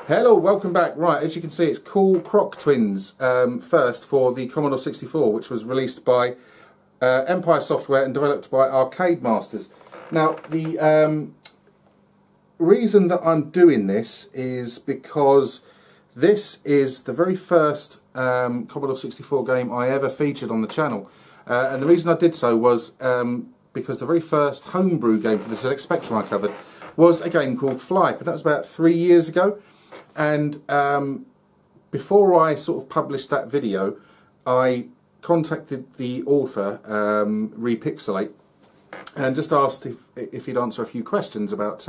Hello, welcome back. Right, as you can see, it's Cool Croc Twins first for the Commodore 64, which was released by Empire Software and developed by Arcade Masters. Now, the reason that I'm doing this is because this is the very first Commodore 64 game I ever featured on the channel. And the reason I did so was because the very first homebrew game for the ZX Spectrum I covered was a game called Flype, and that was about 3 years ago. And before I sort of published that video, I contacted the author, REUPLOAD, and just asked if he'd answer a few questions about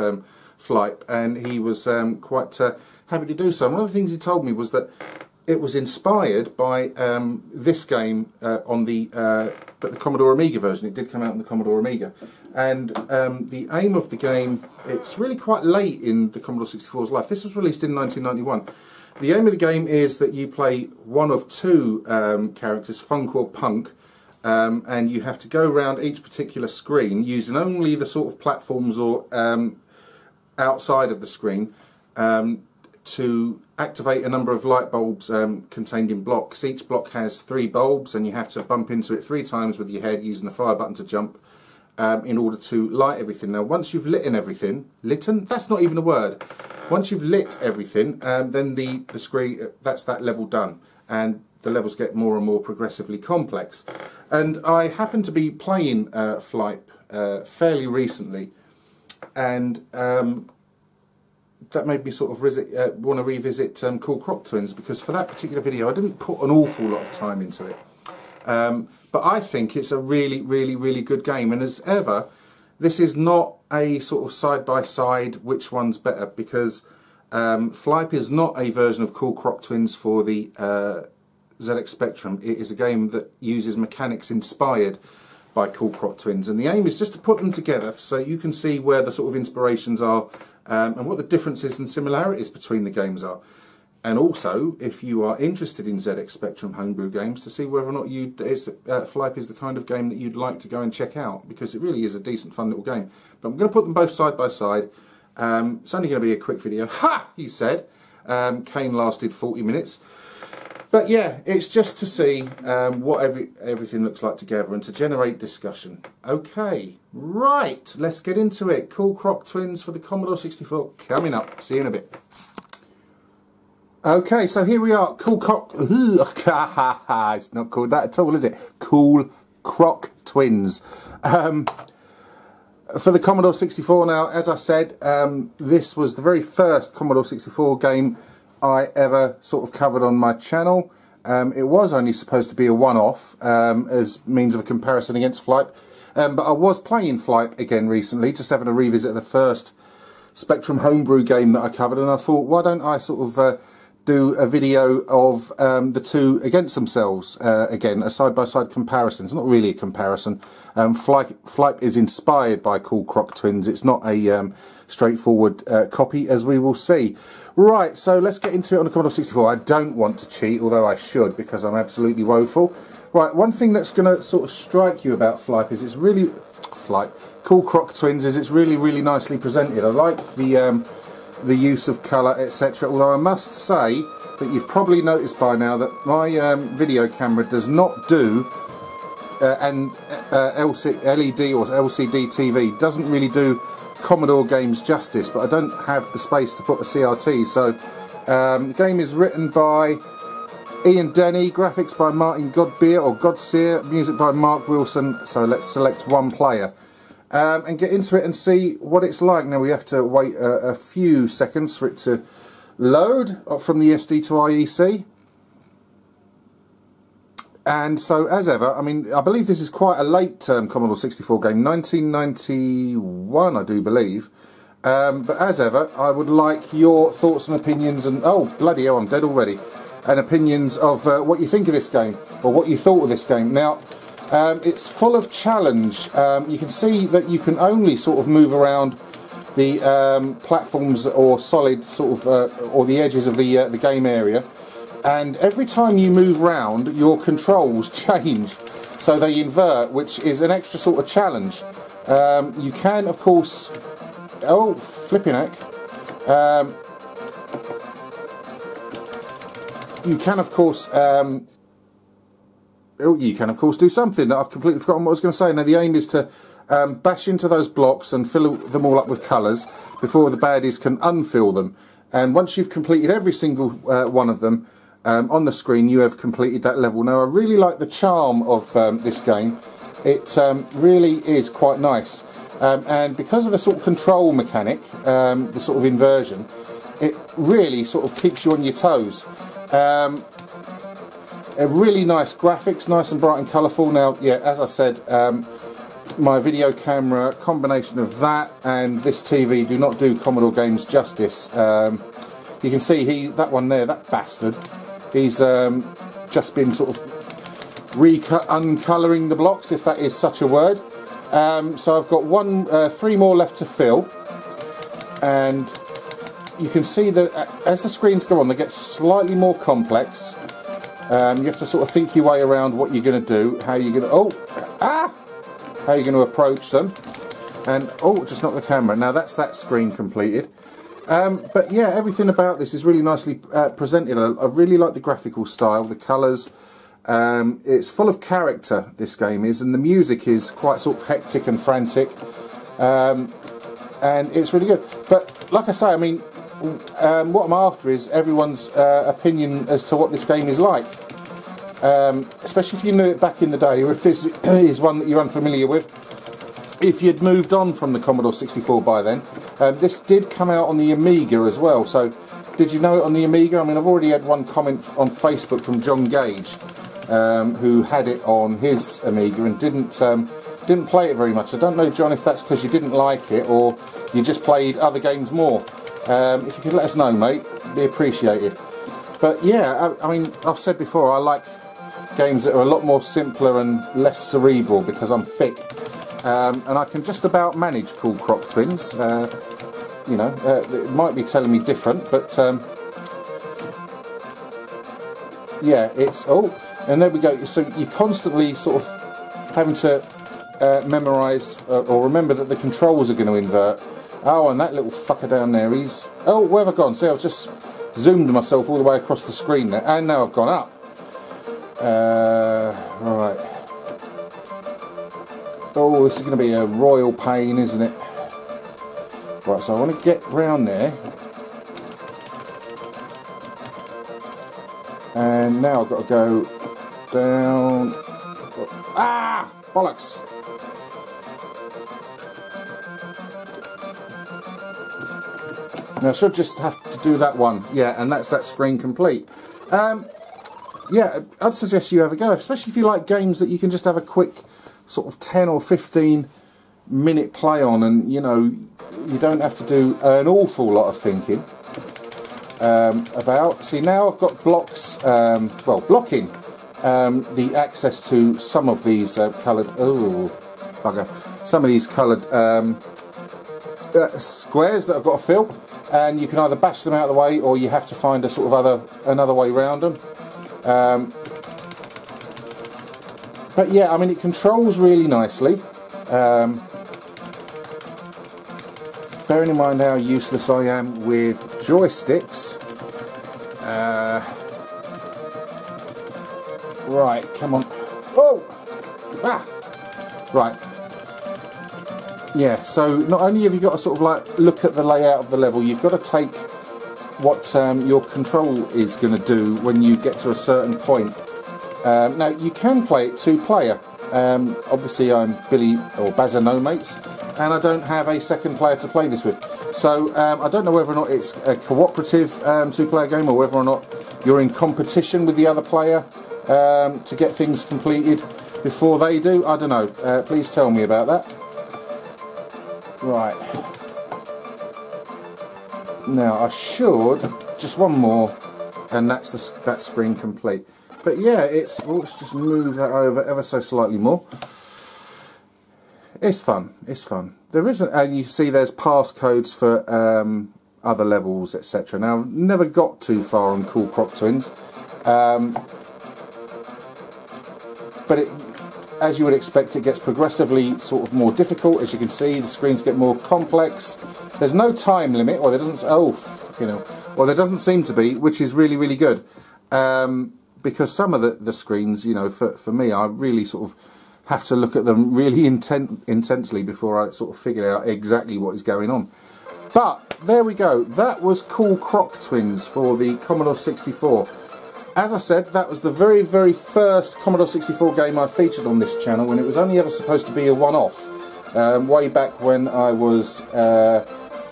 Flype, and he was quite happy to do so. And one of the things he told me was that it was inspired by this game on the Commodore Amiga version. It did come out on the Commodore Amiga, and the aim of the game, it's really quite late in the Commodore 64's life. This was released in 1991. The aim of the game is that you play one of two characters, Funk or Punk, and you have to go around each particular screen using only the sort of platforms or outside of the screen to activate a number of light bulbs contained in blocks. Each block has 3 bulbs, and you have to bump into it 3 times with your head using the fire button to jump in order to light everything. Now, once you've lit everything, that's not even a word. Once you've lit everything, then the screen, that's that level done, and the levels get more and more progressively complex. And I happened to be playing Flype fairly recently, and that made me sort of want to revisit Cool Croc Twins, because for that particular video I didn't put an awful lot of time into it. But I think it's a really good game, and as ever, this is not a sort of side-by-side which one's better, because Flype is not a version of Cool Croc Twins for the ZX Spectrum. It is a game that uses mechanics inspired by Cool Croc Twins, and the aim is just to put them together so you can see where the sort of inspirations are and what the differences and similarities between the games are. And also, if you are interested in ZX Spectrum homebrew games, to see whether or not Flype is the kind of game that you'd like to go and check out, because it really is a decent, fun little game. But I'm going to put them both side by side. It's only going to be a quick video. Ha! He said. Kane lasted 40 minutes. But yeah, it's just to see what everything looks like together and to generate discussion. Okay, right, let's get into it. Cool Croc Twins for the Commodore 64 coming up. See you in a bit. Okay, so here we are, Cool Croc. It's not called that at all, is it? Cool Croc Twins. For the Commodore 64 now, as I said, this was the very first Commodore 64 game I ever sort of covered on my channel. It was only supposed to be a one-off as means of a comparison against Flype, but I was playing Flype again recently, just having a revisit of the first Spectrum homebrew game that I covered, and I thought, why don't I sort of do a video of the two against themselves again, a side-by-side comparison. It's not really a comparison. Flype is inspired by Cool Croc Twins. It's not a straightforward copy, as we will see. Right, so let's get into it on the Commodore 64. I don't want to cheat, although I should, because I'm absolutely woeful. Right, one thing that's going to sort of strike you about Flype is it's really... Cool Croc Twins is it's really nicely presented. I like the use of colour, etc. Although I must say that you've probably noticed by now that my video camera does not do, and LED or LCD TV doesn't really do Commodore games justice, but I don't have the space to put a CRT. So the game is written by Ian Denny, graphics by Martin Godseer, music by Mark Wilson. So let's select one player and get into it and see what it's like. Now we have to wait a few seconds for it to load from the SD to IEC. And so, as ever, I mean, I believe this is quite a late Commodore 64 game, 1991, I do believe. But as ever, I would like your thoughts and opinions, and oh, bloody hell, I'm dead already, and opinions of what you think of this game, or what you thought of this game. Now, it's full of challenge. You can see that you can only sort of move around the platforms or solid sort of, or the edges of the game area. And every time you move round, your controls change, so they invert, which is an extra sort of challenge. You can, of course, oh, flipping heck, you can of course do something that I've completely forgotten what I was going to say. Now the aim is to bash into those blocks and fill them all up with colours before the baddies can unfill them. And once you've completed every single one of them on the screen, you have completed that level. Now I really like the charm of this game. It really is quite nice. And because of the sort of control mechanic, the sort of inversion, it really sort of keeps you on your toes. A really nice graphics, nice and bright and colourful. Now, yeah, as I said, my video camera, combination of that and this TV do not do Commodore games justice. You can see that one there, that bastard, he's just been sort of uncolouring the blocks, if that is such a word. So I've got 3 more left to fill, and you can see that as the screens go on, they get slightly more complex. You have to sort of think your way around what you're going to do, how you're going to how you're going to approach them, and just knocked the camera. Now that's that screen completed. But yeah, everything about this is really nicely presented. I really like the graphical style, the colours. It's full of character, this game is, and the music is quite sort of hectic and frantic, and it's really good. But like I say, I mean, what I'm after is everyone's opinion as to what this game is like, especially if you knew it back in the day, or if this is one that you're unfamiliar with. If you'd moved on from the Commodore 64 by then, this did come out on the Amiga as well. So did you know it on the Amiga? I mean, I've already had one comment on Facebook from John Gage, who had it on his Amiga and didn't play it very much. I don't know, John, if that's because you didn't like it or you just played other games more. If you could let us know, mate, it'd be appreciated. But yeah, I mean, I've said before, I like games that are a lot more simpler and less cerebral because I'm thick. And I can just about manage Cool Croc Twins. You know, it might be telling me different, but yeah, it's and there we go. So you're constantly sort of having to memorise or remember that the controls are going to invert. Oh, and that little fucker down there, he's... where have I gone? See, I've just zoomed myself all the way across the screen there, and now I've gone up. Right. Oh, this is going to be a royal pain, isn't it? Right, so I want to get round there. And now I've got to go down... Ah! Bollocks! Now I should just have to do that one. Yeah, and that's that screen complete. Yeah, I'd suggest you have a go, especially if you like games that you can just have a quick sort of 10 or 15 minute play on, and you know, you don't have to do an awful lot of thinking about. See, now I've got blocks, well, blocking the access to some of these coloured, some of these coloured squares that I've got to fill, and you can either bash them out of the way or you have to find a sort of another way around them. But yeah, I mean, it controls really nicely. Bearing in mind how useless I am with joysticks. Right, come on. Oh! Ah! Right. Yeah, so not only have you got to sort of like look at the layout of the level, you've got to take what your control is going to do when you get to a certain point. Now you can play it 2-player. Obviously I'm Billy or Bazza No Mates, and I don't have a second player to play this with. So I don't know whether or not it's a cooperative 2-player game, or whether or not you're in competition with the other player to get things completed before they do. I don't know. Please tell me about that. Right. Now I should just one more, and that's that screen complete. But yeah, let's just move that over ever so slightly more. It's fun. It's fun. There isn't, and you see there's passcodes for other levels, etc. Now I've never got too far on Cool Croc Twins, but as you would expect, it gets progressively sort of more difficult. As you can see, the screens get more complex. There's no time limit, or there doesn't. Or there doesn't seem to be, which is really, really good. because some of the screens, you know, for me, I really sort of have to look at them really intensely before I sort of figure out exactly what is going on. But there we go, that was Cool Croc Twins for the Commodore 64. As I said, that was the very, very first Commodore 64 game I featured on this channel, and it was only ever supposed to be a one-off, way back when I was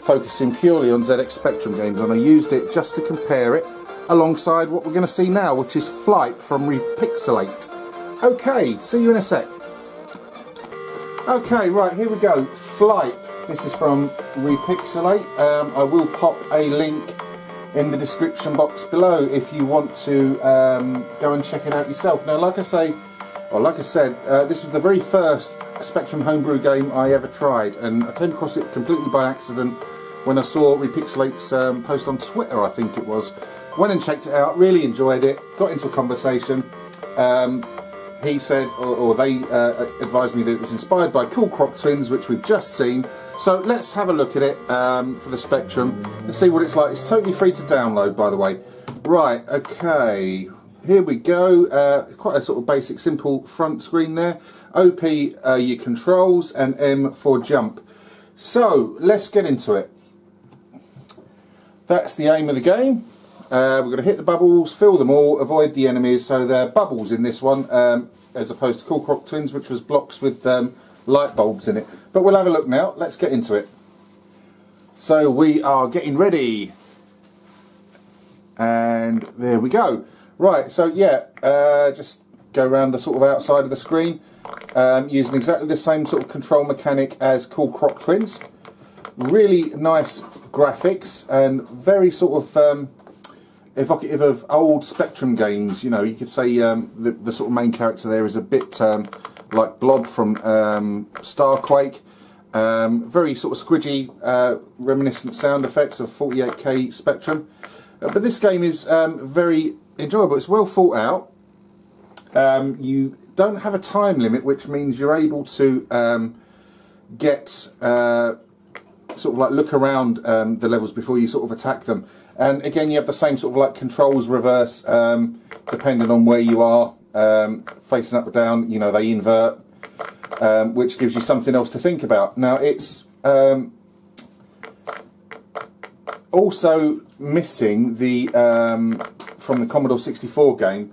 focusing purely on ZX Spectrum games, and I used it just to compare it alongside what we're going to see now, which is Flype from REUPLOAD. Okay, see you in a sec. Okay, right, here we go, Flype. This is from REUPLOAD. I will pop a link in the description box below if you want to go and check it out yourself. Now, like I said, this was the very first Spectrum homebrew game I ever tried, and I came across it completely by accident when I saw REUPLOAD's post on Twitter, I think it was. Went and checked it out, really enjoyed it, got into a conversation. He said, or they advised me that it was inspired by Cool Croc Twins, which we've just seen. So let's have a look at it for the Spectrum and see what it's like. It's totally free to download, by the way. Right, okay, here we go. Quite a sort of basic, simple front screen there. OP your controls, and M for jump. So let's get into it. That's the aim of the game. We're going to hit the bubbles, fill them all, avoid the enemies. So they're bubbles in this one, as opposed to Cool Croc Twins, which was blocks with light bulbs in it. But we'll have a look now. Let's get into it. So we are getting ready. And there we go. Right, so yeah, just go around the sort of outside of the screen, using exactly the same sort of control mechanic as Cool Croc Twins. Really nice graphics and very sort of evocative of old Spectrum games. You know, you could say the sort of main character there is a bit like Blob from Starquake. Very sort of squidgy, reminiscent sound effects of 48K Spectrum. But this game is very enjoyable. It's well thought out. You don't have a time limit, which means you're able to get sort of like look around the levels before you sort of attack them. And again, you have the same sort of like controls reverse, depending on where you are, facing up or down. You know, they invert, which gives you something else to think about. Now, it's also missing the from the Commodore 64 game,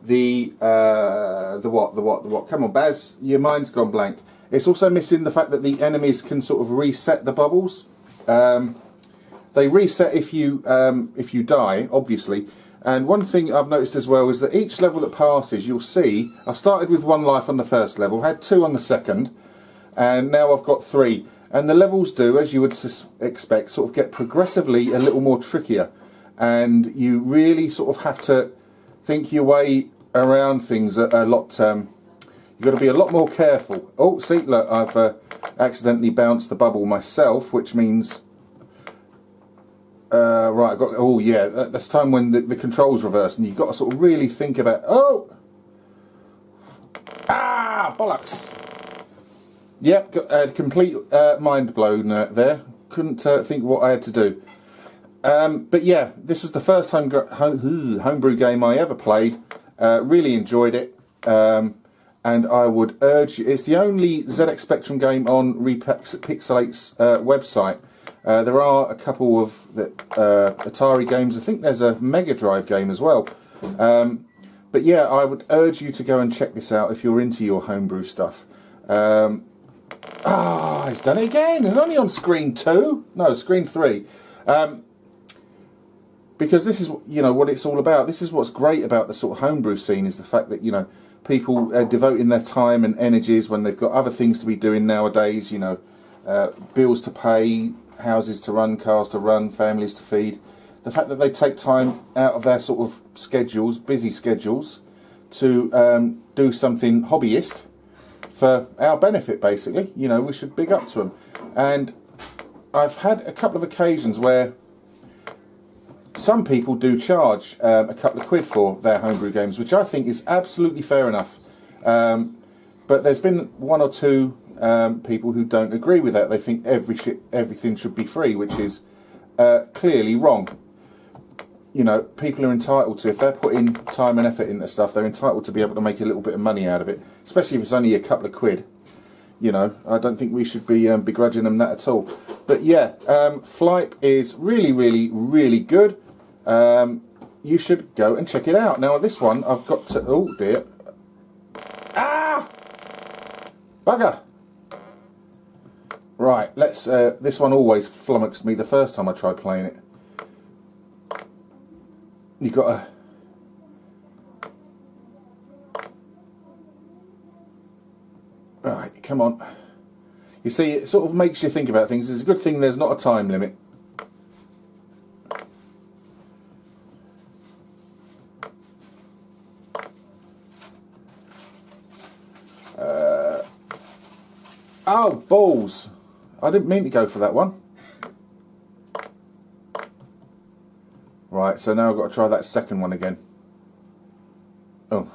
the what? Come on, Baz, your mind's gone blank. It's also missing the fact that the enemies can sort of reset the bubbles. They reset if you die, obviously. And one thing I've noticed as well is that each level that passes, you'll see, I started with 1 life on the first level, had 2 on the second, and now I've got 3. And the levels do, as you would expect, sort of get progressively a little more trickier. And you really sort of have to think your way around things a lot. You've got to be a lot more careful. Oh, see, look, I've accidentally bounced the bubble myself, which means... right, I've got... Oh, yeah, that's time when the controls reverse, and you've got to sort of really think about... Oh! Ah! Bollocks! Yep, got a complete mind blown there. Couldn't think what I had to do. But yeah, this was the first homebrew game I ever played. Really enjoyed it. And I would urge you, it's the only ZX Spectrum game on REUPLOAD's website. There are a couple of Atari games. I think there's a Mega Drive game as well. But yeah, I would urge you to go and check this out if you're into your homebrew stuff. He's done it again. It's only on screen 2. No, screen 3. Because this is, you know, what it's all about. This is what's great about the sort of homebrew scene, is the fact that, you know, people are devoting their time and energies when they've got other things to be doing nowadays, you know, bills to pay, houses to run, cars to run, families to feed. The fact that they take time out of their sort of schedules, busy schedules, to do something hobbyist for our benefit, basically. You know, we should big up to them. And I've had a couple of occasions where some people do charge a couple of quid for their homebrew games, which I think is absolutely fair enough. But there's been 1 or 2 people who don't agree with that. They think everything should be free, which is clearly wrong. you know, people are entitled to, if they're putting time and effort into stuff, they're entitled to be able to make a little bit of money out of it, especially if it's only a couple of quid. You know, I don't think we should be begrudging them that at all. But yeah, Flype is really, really, really good. You should go and check it out. Now this one, I've got to, oh dear. Ah! Bugger! Right, let's, this one always flummoxed me the first time I tried playing it. You've got to... Right, come on. You see, it sort of makes you think about things. It's a good thing there's not a time limit. Oh, balls. I didn't mean to go for that one. Right, so now I've got to try that second one again. Oh.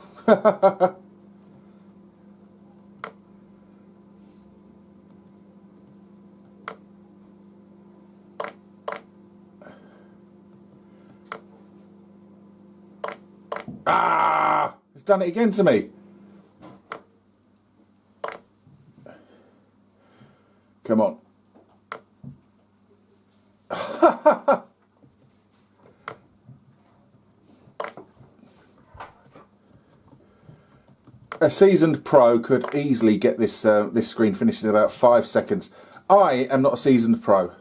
Ah! It's done it again to me. Come on. A seasoned pro could easily get this this screen finished in about 5 seconds. I am not a seasoned pro.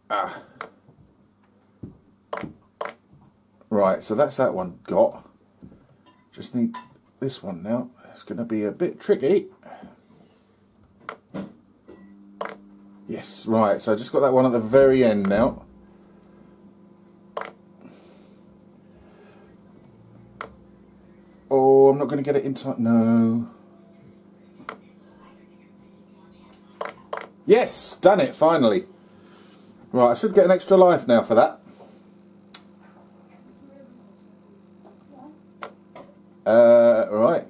Ah. Right, so that's that one got. Just need this one now. It's going to be a bit tricky. Yes, right, so I just got that one at the very end now. Oh, I'm not going to get it in time. No. Yes, done it, finally. Right, I should get an extra life now for that. Right.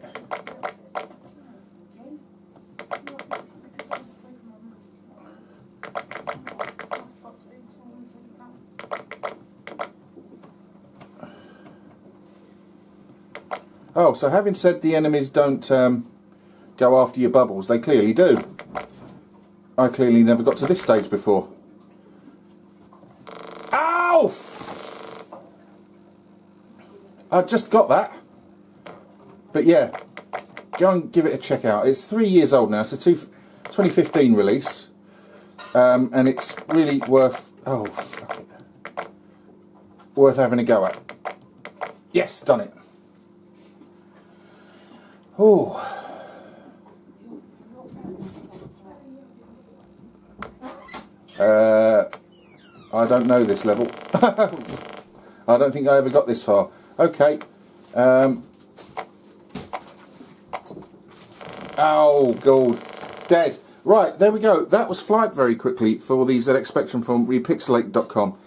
Oh, so having said the enemies don't go after your bubbles, they clearly do. I clearly never got to this stage before. Ow! I just got that. But yeah, go and give it a check out. It's 3 years old now. It's a 2015 release. And it's really worth... Oh, fuck it. Worth having a go at. Yes, done it. Oh. I don't know this level. I don't think I ever got this far. Okay. Oh, God. Dead. Right, there we go. That was Flype very quickly for the ZX Spectrum from repixelate.com.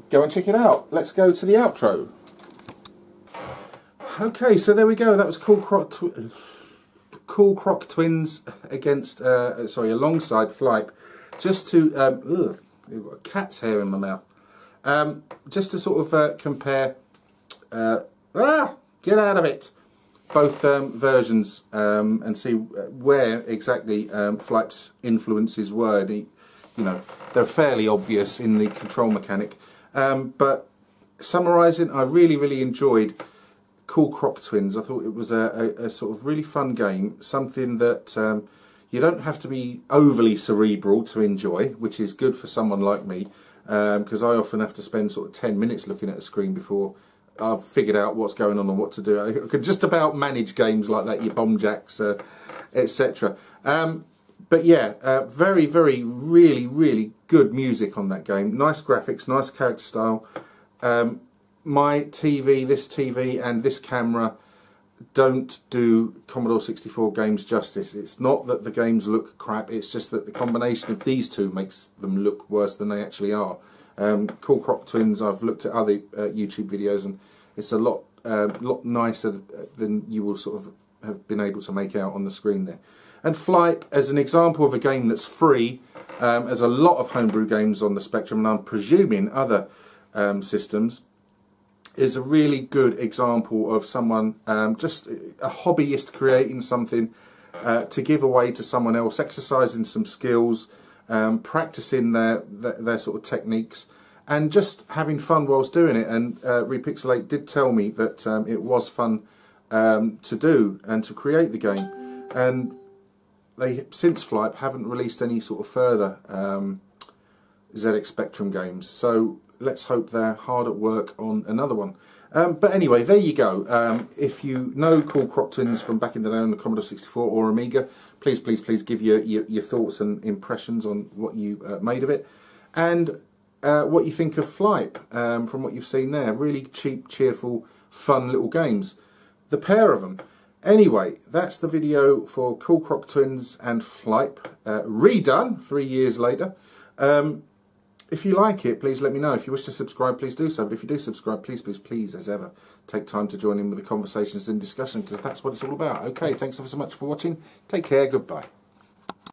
Go and check it out. Let's go to the outro. Okay, so there we go. That was Cool Croc Twins against, alongside Flype. Just to, ugh, I've got a cat's hair in my mouth. Just to sort of compare, get out of it, both versions and see where exactly Flype's influences were. You know, they're fairly obvious in the control mechanic. But summarising, I really, really enjoyed Cool Croc Twins. I thought it was a sort of really fun game, something that you don't have to be overly cerebral to enjoy, which is good for someone like me, because I often have to spend sort of 10 minutes looking at a screen before I've figured out what's going on and what to do. I could just about manage games like that, your bomb jacks, etc. But yeah, very, very, really, really good music on that game. Nice graphics, nice character style. My TV, this TV and this camera don't do Commodore 64 games justice. It's not that the games look crap, it's just that the combination of these two makes them look worse than they actually are. Cool Croc Twins, I've looked at other YouTube videos and it's a lot nicer than you will sort of have been able to make out on the screen there. And Flype, as an example of a game that's free, as a lot of homebrew games on the Spectrum, and I'm presuming other systems, is a really good example of someone, just a hobbyist creating something to give away to someone else, exercising some skills, practicing their sort of techniques, and just having fun whilst doing it. And Repixelate did tell me that it was fun to do and to create the game. And they, since Flype, haven't released any sort of further ZX Spectrum games. So let's hope they're hard at work on another one. But anyway, there you go. If you know Cool Croc Twins from back in the day on the Commodore 64 or Amiga, please give your thoughts and impressions on what you made of it, and what you think of Flype from what you've seen there. Really cheap, cheerful, fun little games. The pair of them. Anyway, that's the video for Cool Croc Twins and Flype, redone 3 years later. If you like it, please let me know. If you wish to subscribe, please do so. But if you do subscribe, please, as ever, take time to join in with the conversations and discussion, because that's what it's all about. Okay, thanks ever so much for watching. Take care. Goodbye.